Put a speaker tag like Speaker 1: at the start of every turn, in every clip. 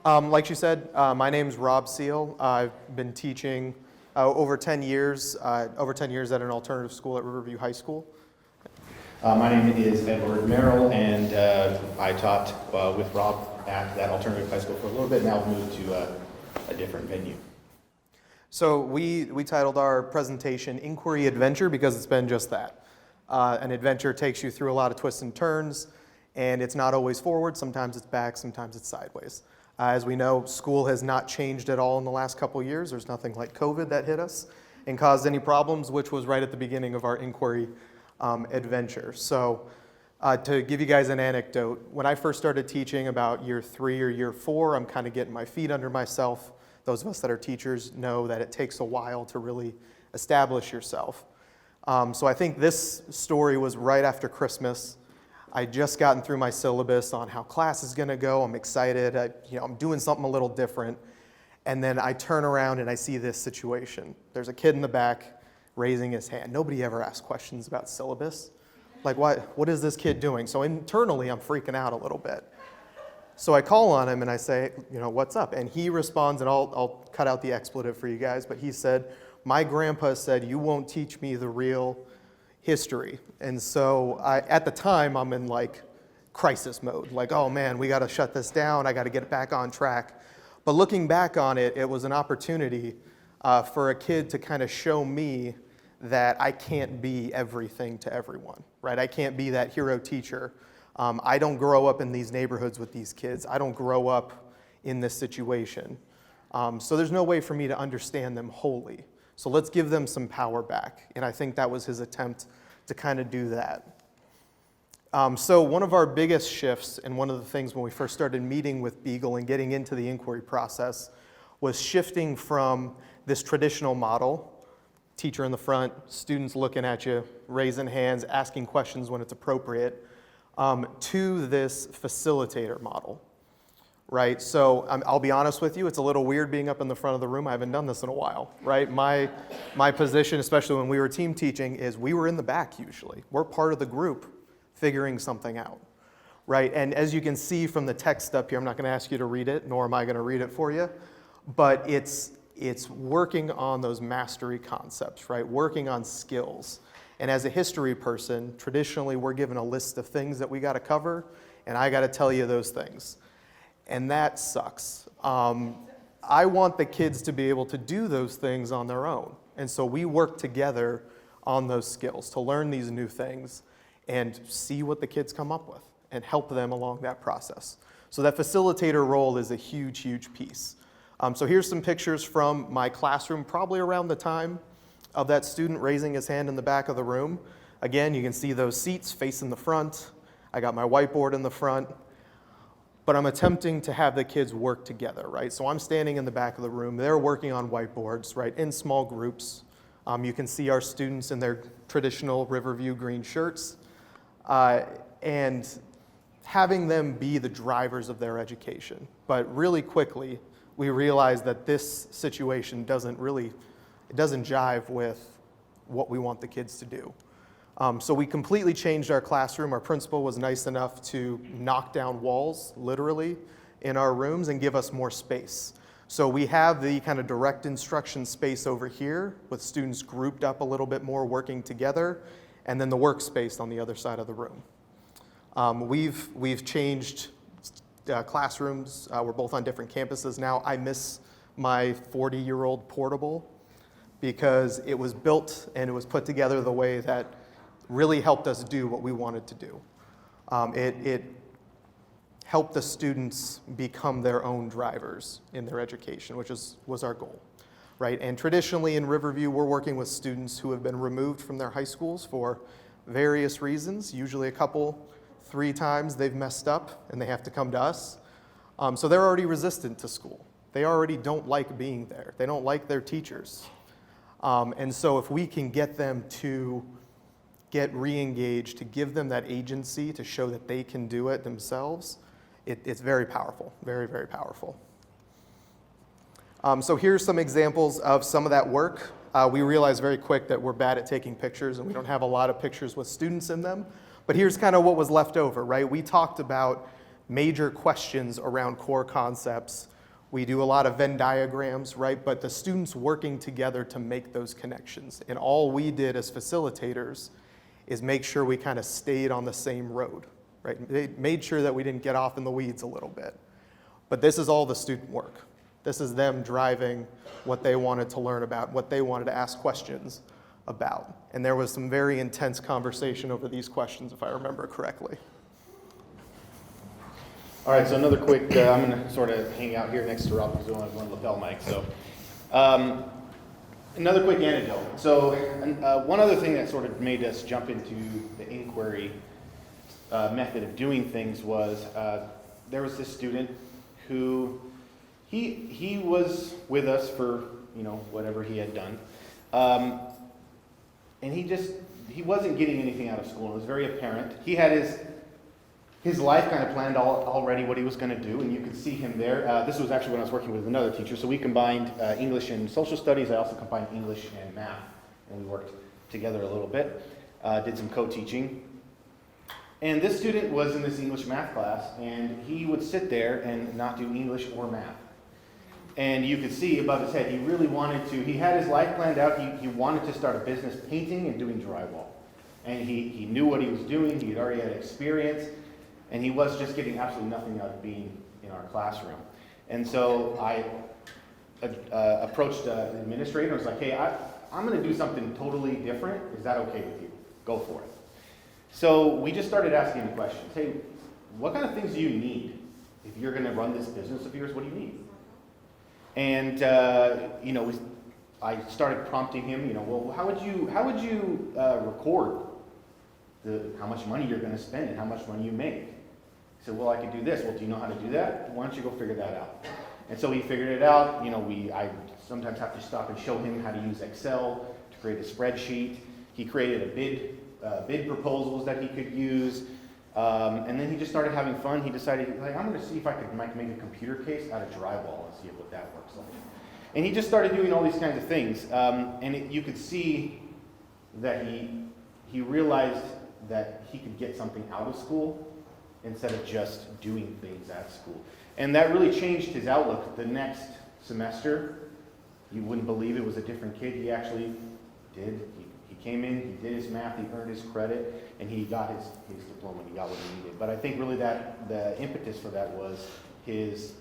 Speaker 1: Like you said, my name's Rob Sehl. I've been teaching over 10 years at an alternative school at Riverview High School.
Speaker 2: My name is Edward Merrill, and I taught with Rob at that alternative high school for a little bit. Now I've moved to a different venue.
Speaker 1: So we titled our presentation Inquiry Adventure because it's been just that. An adventure takes you through a lot of twists and turns, and it's not always forward. Sometimes it's back, sometimes it's sideways. As we know, school has not changed at all in the last couple of years. There's nothing like COVID that hit us and caused any problems, which was right at the beginning of our inquiry adventure. So to give you guys an anecdote, when I first started teaching about year 3 or year 4, I'm kind of getting my feet under myself. Those of us that are teachers know that it takes a while to really establish yourself. So I think this story was right after Christmas. I'd just gotten through my syllabus on how class is going to go. I'm excited. I'm doing something a little different. And then I turn around and I see this situation. There's a kid in the back raising his hand. Nobody ever asks questions about syllabus. Like, what is this kid doing? So internally, I'm freaking out a little bit. So I call on him and I say, what's up? And he responds, and I'll cut out the expletive for you guys, but he said, my grandpa said, you won't teach me the real history. And so at the time, I'm in like crisis mode. Like, oh man, we got to shut this down. I got to get it back on track. But looking back on it, it was an opportunity for a kid to kind of show me that I can't be everything to everyone, right? I can't be that hero teacher. I don't grow up in these neighborhoods with these kids. I don't grow up in this situation. So there's no way for me to understand them wholly. So let's give them some power back. And I think that was his attempt to kind of do that. So one of our biggest shifts, and one of the things when we first started meeting with Beagle and getting into the inquiry process, was shifting from this traditional model, teacher in the front, students looking at you, raising hands, asking questions when it's appropriate, to this facilitator model. Right, so I'll be honest with you, it's a little weird being up in the front of the room. I haven't done this in a while, right? My position, especially when we were team teaching, is we were in the back usually. We're part of the group figuring something out, right? And as you can see from the text up here, I'm not going to ask you to read it, nor am I going to read it for you, but it's working on those mastery concepts, right? Working on skills. And as a history person, traditionally we're given a list of things that we got to cover, and I got to tell you those things. And that sucks. I want the kids to be able to do those things on their own. And so we work together on those skills to learn these new things and see what the kids come up with and help them along that process. So that facilitator role is a huge, huge piece. So here's some pictures from my classroom, probably around the time of that student raising his hand in the back of the room. Again, you can see those seats facing the front. I got my whiteboard in the front. But I'm attempting to have the kids work together, right? So I'm standing in the back of the room. They're working on whiteboards, right, in small groups. You can see our students in their traditional Riverview green shirts. And having them be the drivers of their education. But really quickly, we realized that this situation doesn't jive with what we want the kids to do. So we completely changed our classroom. Our principal was nice enough to knock down walls, literally, in our rooms and give us more space. So we have the kind of direct instruction space over here with students grouped up a little bit more, working together, and then the workspace on the other side of the room. We've changed classrooms. We're both on different campuses now. I miss my 40-year-old portable because it was built and it was put together the way that really helped us do what we wanted to do. It helped the students become their own drivers in their education, which was our goal, right? And traditionally in Riverview, we're working with students who have been removed from their high schools for various reasons, usually 3 times they've messed up and they have to come to us. So they're already resistant to school. They already don't like being there. They don't like their teachers. And so if we can get them to get re-engaged, to give them that agency to show that they can do it themselves, it's very powerful, very, very powerful. So here's some examples of some of that work. We realized very quick that we're bad at taking pictures and we don't have a lot of pictures with students in them, but here's kind of what was left over, right? We talked about major questions around core concepts We do a lot of Venn diagrams, right? But the students working together to make those connections. And all we did as facilitators is make sure we kind of stayed on the same road, right? They made sure that we didn't get off in the weeds a little bit. But this is all the student work. This is them driving what they wanted to learn about, what they wanted to ask questions about. And there was some very intense conversation over these questions, if I remember correctly.
Speaker 2: All right, so another quick, I'm going to sort of hang out here next to Rob because we don't have one lapel mic. So another quick anecdote. So one other thing that sort of made us jump into the inquiry method of doing things was there was this student who, he was with us for, whatever he had done. And he wasn't getting anything out of school. It was very apparent. He had his life kind of planned already what he was going to do, and you could see him there. This was actually when I was working with another teacher, so we combined English and social studies. I also combined English and math, and we worked together a little bit, did some co-teaching. And this student was in this English math class, and he would sit there and not do English or math. And you could see above his head, he really wanted to, he had his life planned out, he wanted to start a business painting and doing drywall. And he knew what he was doing, he had already had experience, and he was just getting absolutely nothing out of being in our classroom. And so I approached the administrator and was like, hey, I'm going to do something totally different. Is that okay with you? Go for it. So we just started asking him questions. Hey, what kind of things do you need? If you're going to run this business of yours, what do you need? And, I started prompting him, well, how would you record how much money you're going to spend and how much money you make? He said, well, I could do this. Well, do you know how to do that? Why don't you go figure that out? And so he figured it out. I sometimes have to stop and show him how to use Excel to create a spreadsheet. He created a bid proposals that he could use. And then he just started having fun. He decided, I'm going to see if I could make a computer case out of drywall and see what that works like. And he just started doing all these kinds of things. You could see that he realized that he could get something out of school instead of just doing things at school. And that really changed his outlook. The next semester, you wouldn't believe it was a different kid. He actually did. He came in, he did his math, he earned his credit, and he got his diploma, he got what he needed. But I think really that the impetus for that was his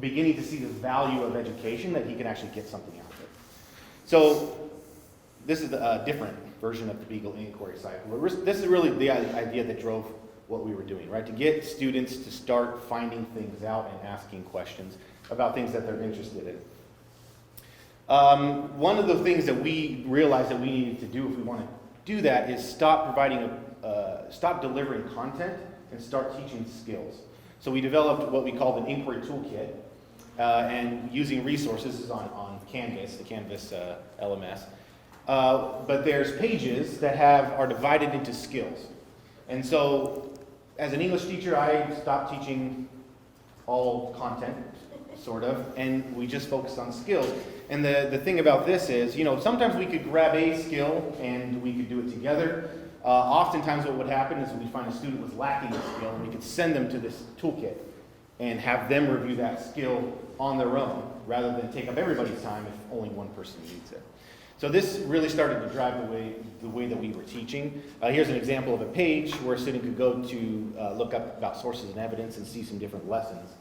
Speaker 2: beginning to see the value of education, that he can actually get something out of it. So this is a different version of the Beagle Inquiry Cycle. This is really the idea that drove what we were doing, right? To get students to start finding things out and asking questions about things that they're interested in. One of the things that we realized that we needed to do if we want to do that is stop delivering content and start teaching skills. So we developed what we called an inquiry toolkit, and using resources is on Canvas, the Canvas LMS. But there's pages that are divided into skills. And so as an English teacher, I stopped teaching all content, sort of, and we just focused on skills. And the thing about this is, sometimes we could grab a skill and we could do it together. Oftentimes what would happen is we'd find a student was lacking a skill and we could send them to this toolkit and have them review that skill on their own rather than take up everybody's time if only one person needs it. So this really started to drive the way that we were teaching. Here's an example of a page where a student could go to look up about sources and evidence and see some different lessons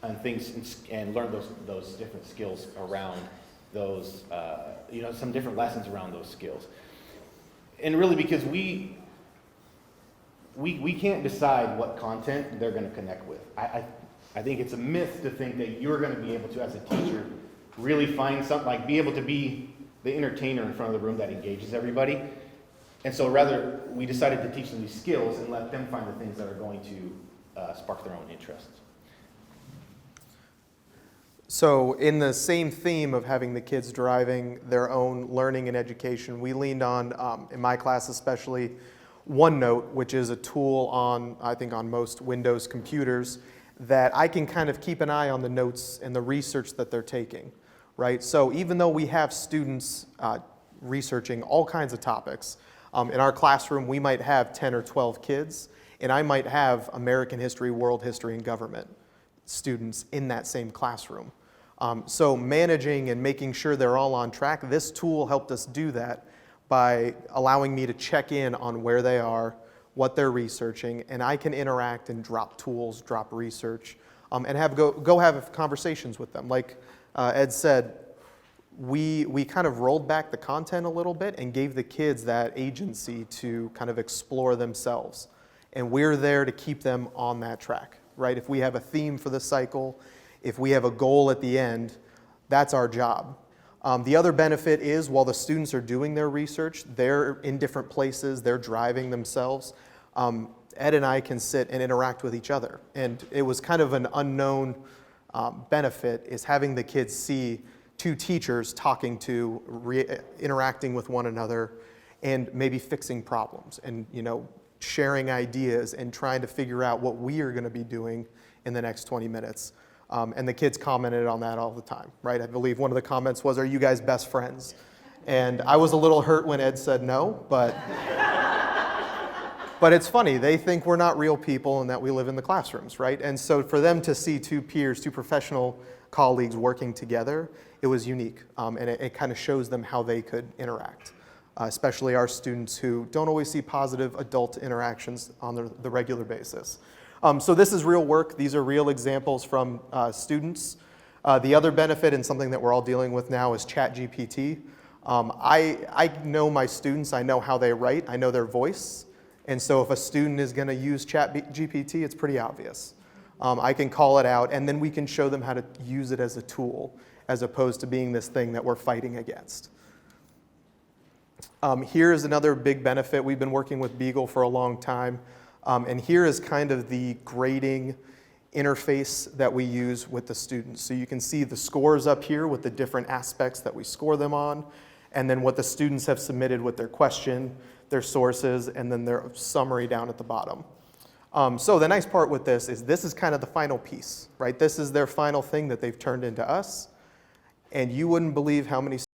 Speaker 2: and things and learn those different skills around those, some different lessons around those skills. And really because we can't decide what content they're going to connect with. I think it's a myth to think that you're going to be able to, as a teacher, really find something, be able to be the entertainer in front of the room that engages everybody. And so rather, we decided to teach them these skills and let them find the things that are going to spark their own interests.
Speaker 1: So in the same theme of having the kids driving their own learning and education, we leaned on, in my class especially, OneNote, which is a tool on most Windows computers that I can kind of keep an eye on the notes and the research that they're taking, right? So even though we have students researching all kinds of topics, in our classroom we might have 10 or 12 kids, and I might have American history, world history, and government students in that same classroom. So managing and making sure they're all on track, this tool helped us do that by allowing me to check in on where they are, what they're researching, and I can interact and drop tools, drop research, and go have conversations with them. Like Ed said, we kind of rolled back the content a little bit and gave the kids that agency to kind of explore themselves. And we're there to keep them on that track, right? If we have a theme for the cycle, if we have a goal at the end, that's our job. The other benefit is while the students are doing their research, they're in different places, they're driving themselves. Ed and I can sit and interact with each other. And it was kind of an unknown benefit is having the kids see two teachers talking interacting with one another and maybe fixing problems and, sharing ideas and trying to figure out what we are going to be doing in the next 20 minutes. And the kids commented on that all the time, right? I believe one of the comments was, "Are you guys best friends?" And I was a little hurt when Ed said no, but it's funny. They think we're not real people and that we live in the classrooms, right? And so for them to see two peers, two professional colleagues working together, it was unique. And it kind of shows them how they could interact, especially our students who don't always see positive adult interactions on the regular basis. So this is real work. These are real examples from students. The other benefit and something that we're all dealing with now is ChatGPT. I know my students. I know how they write. I know their voice. And so if a student is going to use ChatGPT, it's pretty obvious. I can call it out, and then we can show them how to use it as a tool, as opposed to being this thing that we're fighting against. Here is another big benefit. We've been working with Beagle for a long time. And here is kind of the grading interface that we use with the students. So you can see the scores up here with the different aspects that we score them on, and then what the students have submitted with their question, their sources, and then their summary down at the bottom. So the nice part with this is kind of the final piece, right? This is their final thing that they've turned into us, and you wouldn't believe how many